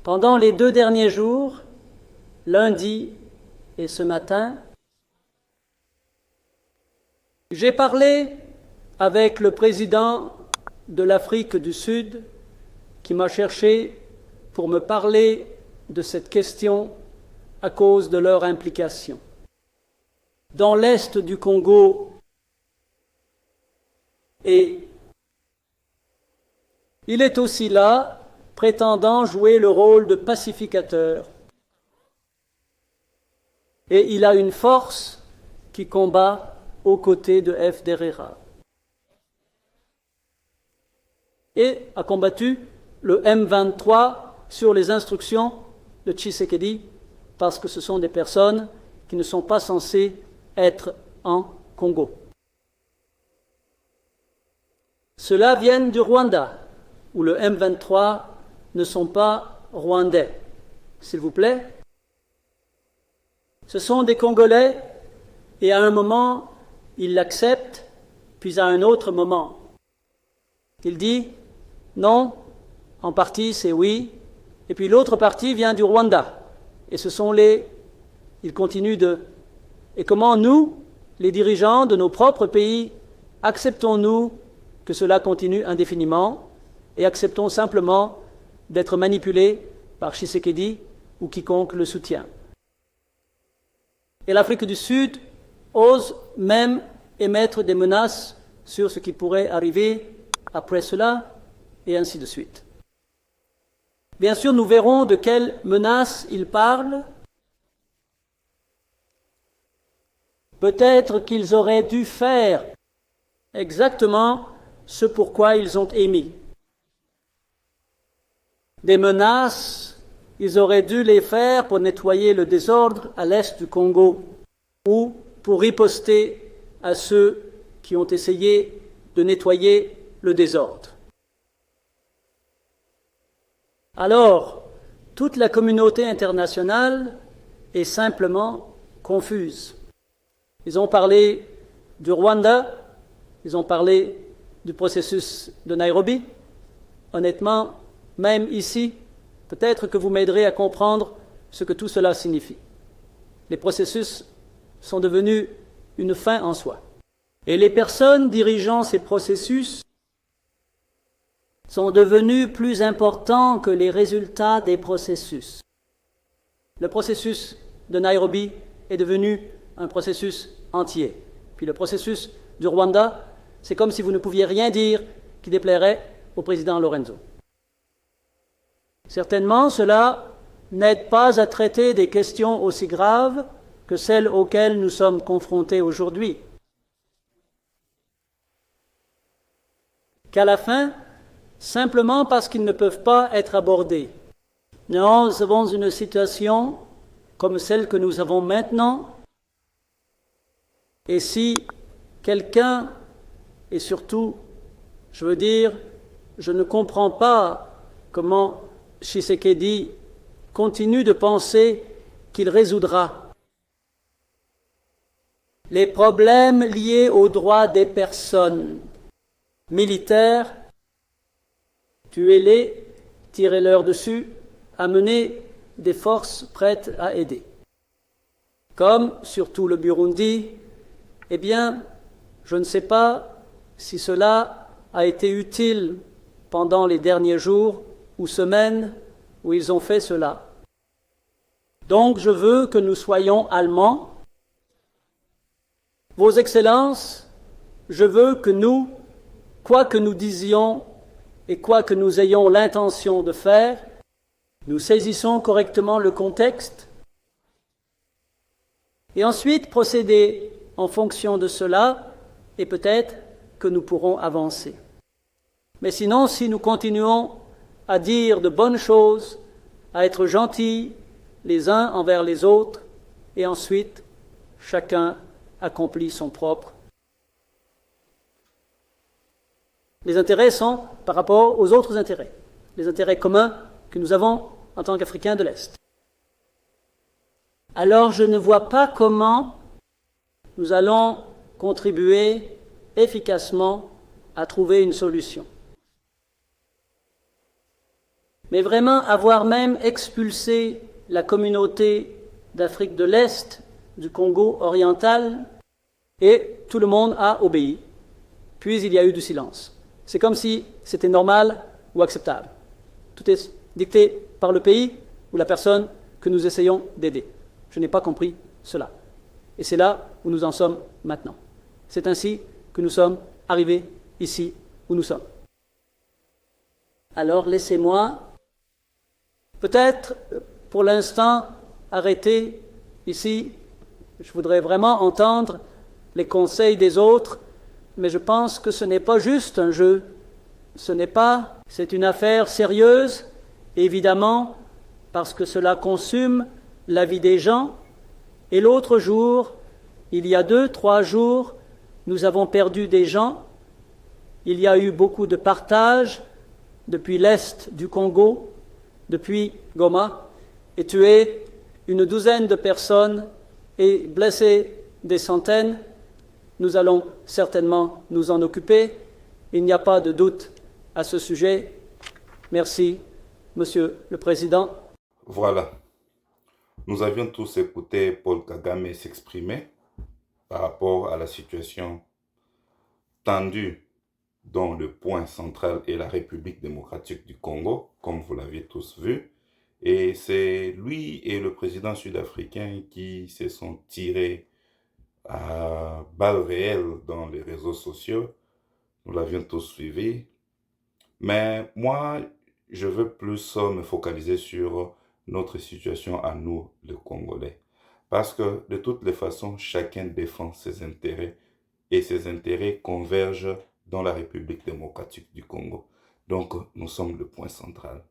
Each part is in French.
Pendant les 2 derniers jours, lundi et ce matin, j'ai parlé avec le président de l'Afrique du Sud qui m'a cherché pour me parler de cette question à cause de leur implication. Dans l'est du Congo, et il est aussi là, prétendant jouer le rôle de pacificateur. Et il a une force qui combat aux côtés de FDLR. Et a combattu le M23 sur les instructions de Tshisekedi, parce que ce sont des personnes qui ne sont pas censées être en Congo. Ceux-là viennent du Rwanda, où le M23 ne sont pas rwandais. S'il vous plaît. Ce sont des Congolais, et à un moment, ils l'acceptent, puis à un autre moment, il dit non, en partie c'est oui, et puis l'autre partie vient du Rwanda. Et ce sont ils continuent Et comment nous, les dirigeants de nos propres pays, acceptons-nous que cela continue indéfiniment et acceptons simplement d'être manipulés par Tshisekedi ou quiconque le soutient. Et l'Afrique du Sud ose même émettre des menaces sur ce qui pourrait arriver après cela, et ainsi de suite. Bien sûr, nous verrons de quelles menaces il parle. Peut-être qu'ils auraient dû faire exactement ce pourquoi ils ont émis. Des menaces, ils auraient dû les faire pour nettoyer le désordre à l'est du Congo ou pour riposter à ceux qui ont essayé de nettoyer le désordre. Alors, toute la communauté internationale est simplement confuse. Ils ont parlé du Rwanda, ils ont parlé du processus de Nairobi. Honnêtement, même ici, peut-être que vous m'aiderez à comprendre ce que tout cela signifie. Les processus sont devenus une fin en soi. Et les personnes dirigeant ces processus sont devenus plus importants que les résultats des processus. Le processus de Nairobi est devenu un processus entier. Puis le processus du Rwanda, c'est comme si vous ne pouviez rien dire qui déplairait au président Lorenzo. Certainement, cela n'aide pas à traiter des questions aussi graves que celles auxquelles nous sommes confrontés aujourd'hui. Qu'à la fin, simplement parce qu'ils ne peuvent pas être abordés. Nous avons une situation comme celle que nous avons maintenant, et si quelqu'un, et surtout, je ne comprends pas comment Tshisekedi continue de penser qu'il résoudra les problèmes liés aux droits des personnes militaires. Tuez-les, tirez-leur dessus, amenez des forces prêtes à aider. Comme, surtout le Burundi, eh bien, je ne sais pas si cela a été utile pendant les derniers jours ou semaines où ils ont fait cela. Donc, je veux que nous soyons allemands. Vos Excellences, je veux que nous, quoi que nous disions et quoi que nous ayons l'intention de faire, nous saisissons correctement le contexte et ensuite procéder en fonction de cela, et peut-être que nous pourrons avancer. Mais sinon, si nous continuons à dire de bonnes choses, à être gentils les uns envers les autres, et ensuite chacun accomplit son propre. Les intérêts sont par rapport aux autres intérêts, les intérêts communs que nous avons en tant qu'Africains de l'Est. Alors je ne vois pas comment nous allons contribuer efficacement à trouver une solution. mais vraiment avoir même expulsé la communauté d'Afrique de l'Est, du Congo oriental, et tout le monde a obéi. Puis il y a eu du silence. C'est comme si c'était normal ou acceptable. Tout est dicté par le pays ou la personne que nous essayons d'aider. Je n'ai pas compris cela. Et c'est là où nous en sommes maintenant. C'est ainsi que nous sommes arrivés ici où nous sommes. Alors laissez-moi peut-être pour l'instant arrêter ici. Je voudrais vraiment entendre les conseils des autres, mais je pense que ce n'est pas juste un jeu. C'est une affaire sérieuse, évidemment, parce que cela consume la vie des gens. Et l'autre jour, il y a 2-3 jours, nous avons perdu des gens. Il y a eu beaucoup de partage depuis l'est du Congo, depuis Goma, et tué une douzaine de personnes et blessé des centaines. Nous allons certainement nous en occuper. Il n'y a pas de doute à ce sujet. Merci, Monsieur le Président. Voilà. Nous avions tous écouté Paul Kagame s'exprimer par rapport à la situation tendue dont le point central est la République démocratique du Congo, comme vous l'avez tous vu. Et c'est lui et le président sud-africain qui se sont tirés à balles réelles dans les réseaux sociaux. Nous l'avions tous suivi. Mais moi, je veux plus me focaliser sur notre situation à nous, les Congolais. Parce que de toutes les façons, chacun défend ses intérêts et ses intérêts convergent dans la République démocratique du Congo. Donc, nous sommes le point central.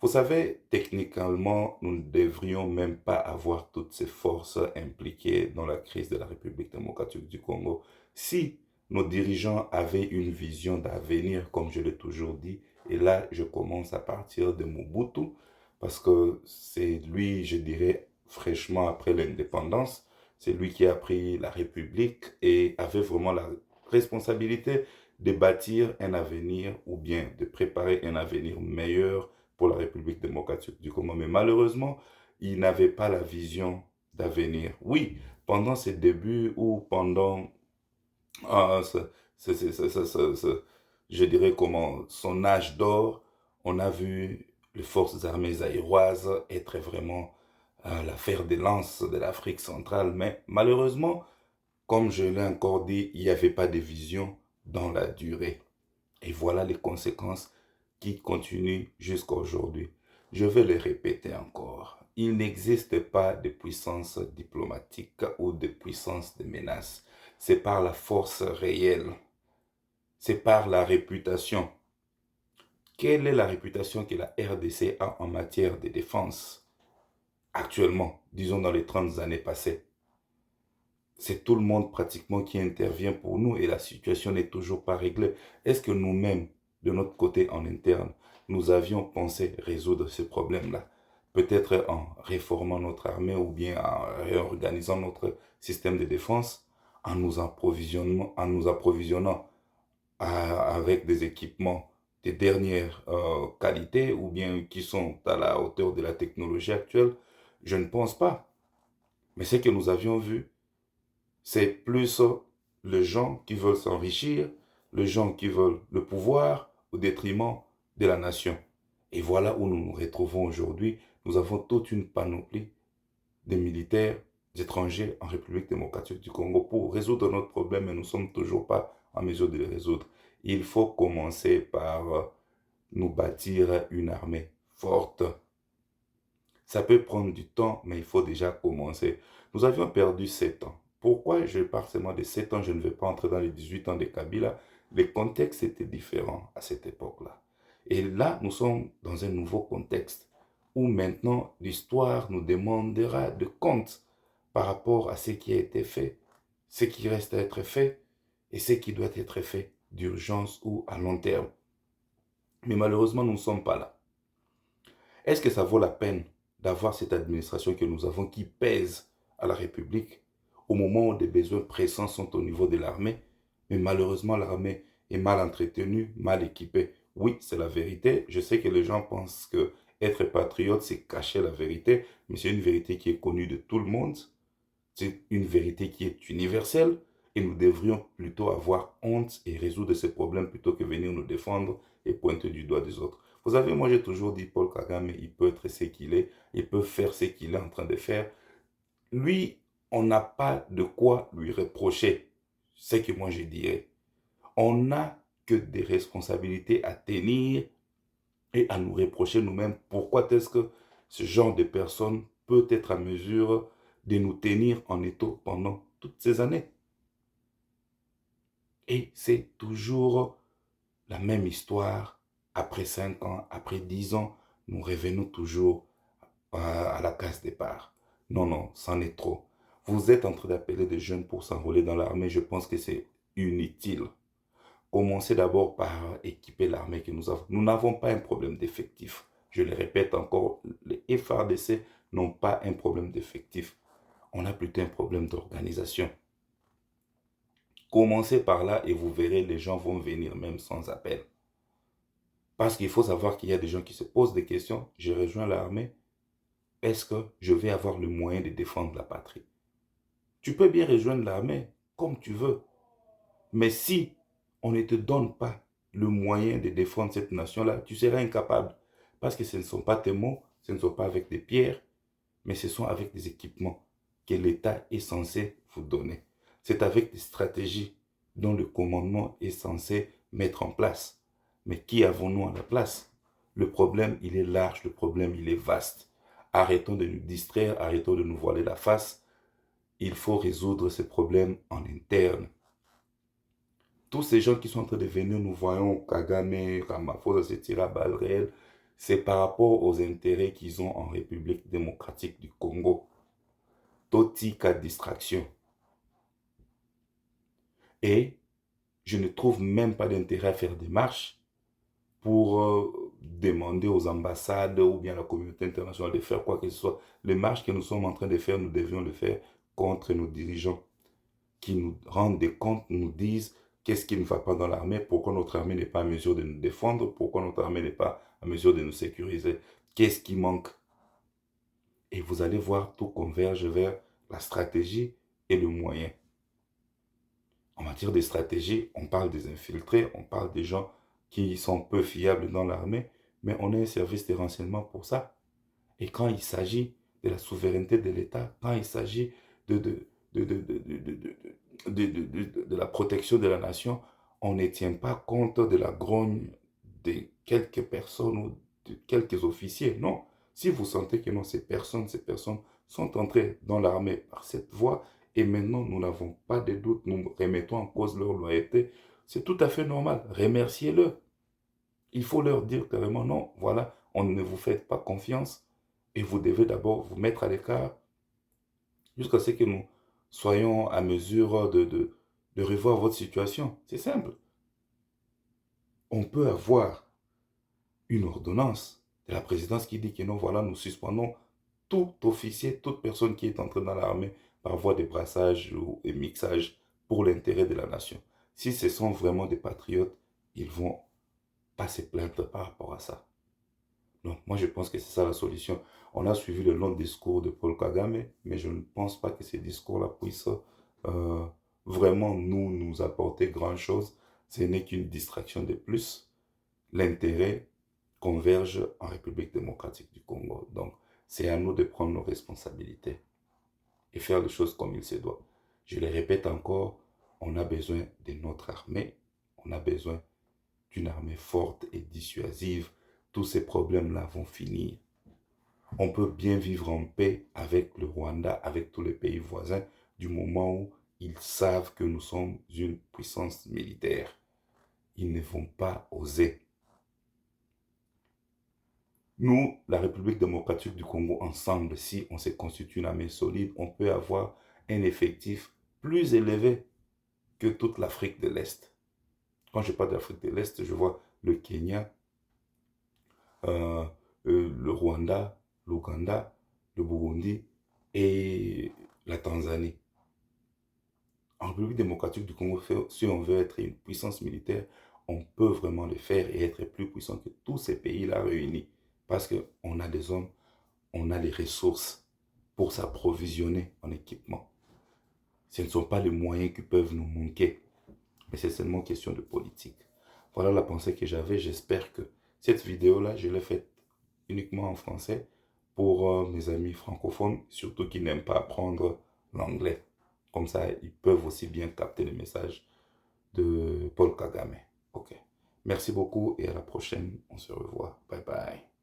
Vous savez, techniquement, nous ne devrions même pas avoir toutes ces forces impliquées dans la crise de la République démocratique du Congo si nos dirigeants avaient une vision d'avenir, comme je l'ai toujours dit. Et là, je commence à partir de Mobutu, parce que c'est lui, je dirais, fraîchement après l'indépendance, c'est lui qui a pris la République et avait vraiment la responsabilité de bâtir un avenir ou bien de préparer un avenir meilleur pour la République démocratique du Congo. Mais malheureusement, il n'avait pas la vision d'avenir. Oui, pendant ses débuts ou pendant je dirais comment, son âge d'or, on a vu les forces armées zaïroises être vraiment la fer de lance de l'Afrique centrale. Mais malheureusement, comme je l'ai encore dit, il n'y avait pas de vision dans la durée. Et voilà les conséquences qui continuent jusqu'à aujourd'hui. Je vais les répéter encore. Il n'existe pas de puissance diplomatique ou de puissance de menace. C'est par la force réelle. C'est par la réputation. Quelle est la réputation que la RDC a en matière de défense actuellement, disons dans les 30 années passées? C'est tout le monde pratiquement qui intervient pour nous et la situation n'est toujours pas réglée. Est-ce que nous-mêmes, de notre côté en interne, nous avions pensé résoudre ce problème-là? Peut-être en réformant notre armée ou bien en réorganisant notre système de défense, en nous approvisionnant avec des équipements de dernière qualité ou bien qui sont à la hauteur de la technologie actuelle? Je ne pense pas. Mais ce que nous avions vu, c'est plus les gens qui veulent s'enrichir, les gens qui veulent le pouvoir au détriment de la nation. Et voilà où nous nous retrouvons aujourd'hui. Nous avons toute une panoplie de militaires étrangers en République démocratique du Congo pour résoudre notre problème, mais nous ne sommes toujours pas en mesure de le résoudre. Il faut commencer par nous bâtir une armée forte. Ça peut prendre du temps, mais il faut déjà commencer. Nous avions perdu 7 ans. Pourquoi je parle seulement de 7 ans? Je ne vais pas entrer dans les 18 ans de Kabila. Les contextes étaient différents à cette époque-là. Et là, nous sommes dans un nouveau contexte où maintenant l'histoire nous demandera de compte par rapport à ce qui a été fait, ce qui reste à être fait et ce qui doit être fait d'urgence ou à long terme. Mais malheureusement, nous ne sommes pas là. Est-ce que ça vaut la peine d'avoir cette administration que nous avons qui pèse à la République au moment où des besoins pressants sont au niveau de l'armée, mais malheureusement l'armée est mal entretenue, mal équipée. Oui, c'est la vérité. Je sais que les gens pensent que être patriote, c'est cacher la vérité, mais c'est une vérité qui est connue de tout le monde. C'est une vérité qui est universelle et nous devrions plutôt avoir honte et résoudre ces problèmes plutôt que venir nous défendre et pointer du doigt des autres. Vous savez, moi j'ai toujours dit, Paul Kagame, il peut être ce qu'il est, il peut faire ce qu'il est en train de faire. Lui, on n'a pas de quoi lui reprocher. C'est ce que moi je dirais. On n'a que des responsabilités à tenir et à nous reprocher nous-mêmes. Pourquoi est-ce que ce genre de personne peut être à mesure de nous tenir en étau pendant toutes ces années? Et c'est toujours la même histoire. Après 5 ans, après 10 ans, nous revenons toujours à la case départ. Non, non, c'en est trop. Vous êtes en train d'appeler des jeunes pour s'enrôler dans l'armée. Je pense que c'est inutile. Commencez d'abord par équiper l'armée que nous avons. Nous n'avons pas un problème d'effectif. Je le répète encore, les FARDC n'ont pas un problème d'effectif. On a plutôt un problème d'organisation. Commencez par là et vous verrez, les gens vont venir même sans appel. Parce qu'il faut savoir qu'il y a des gens qui se posent des questions. Je rejoins l'armée. Est-ce que je vais avoir le moyen de défendre la patrie? Tu peux bien rejoindre l'armée comme tu veux. Mais si on ne te donne pas le moyen de défendre cette nation-là, tu seras incapable. Parce que ce ne sont pas tes mots, ce ne sont pas avec des pierres, mais ce sont avec des équipements que l'État est censé vous donner. C'est avec des stratégies dont le commandement est censé mettre en place. Mais qui avons-nous à la place? Le problème, il est large, le problème, il est vaste. Arrêtons de nous distraire, arrêtons de nous voiler la face. Il faut résoudre ces problèmes en interne. Tous ces gens qui sont en train de venir, nous voyons Kagame, Ramaphosa se tirer à balles réelles, c'est par rapport aux intérêts qu'ils ont en République démocratique du Congo. Toti cas distraction. Et je ne trouve même pas d'intérêt à faire des marches pour demander aux ambassades ou bien à la communauté internationale de faire quoi que ce soit. Les marches que nous sommes en train de faire, nous devions le faire contre nos dirigeants qui nous rendent des comptes, nous disent qu'est-ce qui ne va pas dans l'armée, pourquoi notre armée n'est pas en mesure de nous défendre, pourquoi notre armée n'est pas en mesure de nous sécuriser, qu'est-ce qui manque. Et vous allez voir, tout converge vers la stratégie et le moyen. En matière de stratégie, on parle des infiltrés, on parle des gens qui sont peu fiables dans l'armée, mais on a un service de renseignement pour ça. Et quand il s'agit de la souveraineté de l'État, quand il s'agit de la protection de la nation, on ne tient pas compte de la grogne de quelques personnes ou de quelques officiers. Non. Si vous sentez que non, ces personnes sont entrées dans l'armée par cette voie, et maintenant nous n'avons pas de doute, nous remettons en cause leur loyauté, c'est tout à fait normal. Remerciez-le. Il faut leur dire carrément non, voilà, on ne vous fait pas confiance et vous devez d'abord vous mettre à l'écart jusqu'à ce que nous soyons à mesure de revoir votre situation. C'est simple. On peut avoir une ordonnance de la présidence qui dit que non, voilà, nous suspendons tout officier, toute personne qui est entrée dans l'armée par voie de brassage ou de mixage pour l'intérêt de la nation. Si ce sont vraiment des patriotes, ils vont pas se plaindre par rapport à ça. Donc, moi, je pense que c'est ça la solution. On a suivi le long discours de Paul Kagame, mais je ne pense pas que ces discours-là puissent vraiment nous apporter grand-chose. Ce n'est qu'une distraction de plus. L'intérêt converge en République démocratique du Congo. Donc, c'est à nous de prendre nos responsabilités et faire les choses comme il se doit. Je le répète encore, on a besoin de notre armée. On a besoin d'une armée forte et dissuasive. Tous ces problèmes-là vont finir. On peut bien vivre en paix avec le Rwanda, avec tous les pays voisins, du moment où ils savent que nous sommes une puissance militaire. Ils ne vont pas oser. Nous, la République démocratique du Congo, ensemble, si on se constitue une armée solide, on peut avoir un effectif plus élevé que toute l'Afrique de l'Est. Quand je parle d'Afrique de l'Est, je vois le Kenya, le Rwanda, l'Ouganda, le Burundi et la Tanzanie. En République démocratique du Congo, si on veut être une puissance militaire, on peut vraiment le faire et être plus puissant que tous ces pays-là réunis. Parce qu'on a des hommes, on a les ressources pour s'approvisionner en équipement. Ce ne sont pas les moyens qui peuvent nous manquer, mais c'est seulement question de politique. Voilà la pensée que j'avais. J'espère que cette vidéo-là, je l'ai faite uniquement en français pour mes amis francophones, surtout qui n'aiment pas apprendre l'anglais. Comme ça, ils peuvent aussi bien capter le message de Paul Kagame. Ok. Merci beaucoup et à la prochaine. On se revoit. Bye bye.